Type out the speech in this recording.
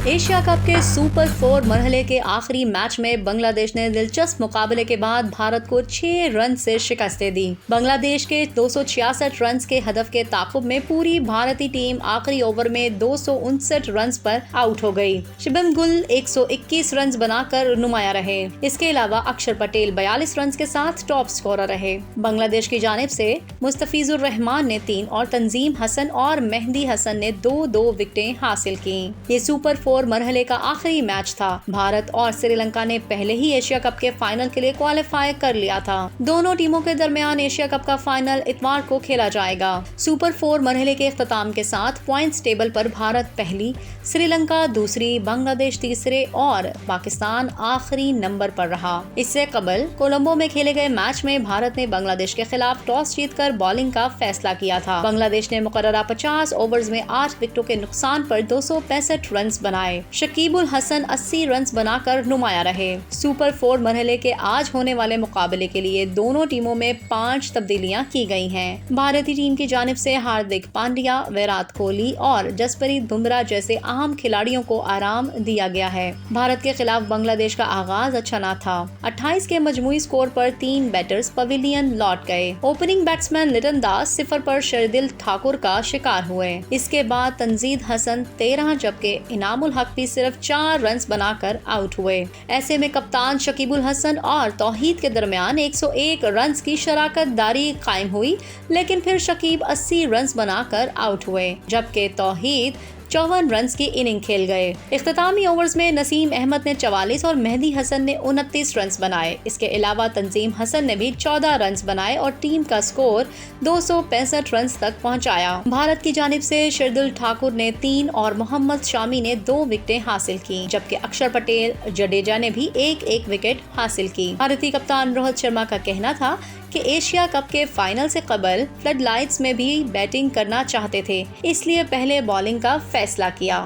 Asia cup के super 4 मरहले के आखिरी मैच में बांग्लादेश ने दिलचस्प मुकाबले के बाद भारत को 6 रन से शिकस्त दी। बांग्लादेश के 266 रन के हदफ के ताकुब में पूरी भारतीय टीम आखिरी ओवर में 259 रन पर आउट हो गई। शुभम गुल 121 रन बनाकर नुमाया रहे। इसके अलावा अक्षर पटेल 42 रन के साथ टॉप स्कोरर रहे। बांग्लादेश की जानिब से मुस्तफिजुर रहमान ने 3 और तंजीम हसन और मेहदी हसन ने 2-2 विकेटें हासिल की। ये सुपर 4 मरहले का आखिरी मैच था। भारत और श्रीलंका ने पहले ही एशिया कप के फाइनल के लिए क्वालिफाई कर लिया था। दोनों टीमों के दरमियान एशिया कप का फाइनल इतवार को खेला जाएगा। सुपर 4 मरहले के इख्तिताम के साथ पॉइंट्स टेबल पर भारत पहली, श्रीलंका दूसरी, बांग्लादेश तीसरे और पाकिस्तान आखिरी नंबर पर रहा। इससे कबल कोलंबो में खेले गए मैच में भारत ने बांग्लादेश के खिलाफ टॉस जीतकर बॉलिंग का फैसला किया था। बांग्लादेश ने मुकर्ररा 50 ओवर्स में 8 विकेटों के नुकसान पर 265 रन बनाए। शकीबुल हसन 80 रन बनाकर नुमाया रहे। सुपर 4 मरहले के आज होने वाले मुकाबले के लिए दोनों टीमों में 5 तब्दीलियां की गई हैं। भारतीय टीम की जानिब से हार्दिक पांड्या, विराट कोहली और जसप्रीत बुमराह जैसे अहम खिलाड़ियों को आराम दिया गया है। भारत के खिलाफ बांग्लादेश का आगाज अच्छा न था। 28 के मजमूई स्कोर पर 3 बैटर्स पवेलियन लौट गए। ओपनिंग बैट्समैन लिटन दास 0 पर शार्दुल ठाकुर का शिकार हुए। इसके बाद तंजीद हसन 13 जबकि इनामुल हक भी सिर्फ 4 रन बनाकर आउट हुए। ऐसे में कप्तान शकीबुल हसन और तौहीद के दरमियान 101 रन की शराकतदारी कायम हुई, लेकिन फिर शकीब 80 रन बनाकर आउट हुए, जबकि तौहीद 54 रन की इनिंग खेल गए। इख्तितामी ओवर्स में नसीम अहमद ने 44 और मेहदी हसन ने 29 रन बनाए। इसके अलावा तंजीम हसन ने भी 14 रन बनाए और टीम का स्कोर 265 रन तक पहुंचाया। भारत की जानिब से शार्दुल ठाकुर ने 3 और मोहम्मद शामी ने 2 विकेटें हासिल की, जबकि अक्षर पटेल, जडेजा ने भी 1-1 विकेट हासिल की। भारतीय कप्तान रोहित शर्मा का कहना था कि एशिया कप के फाइनल से कबल फ्लड लाइट्स में भी बैटिंग करना चाहते थे, इसलिए पहले बॉलिंग का फैसला किया।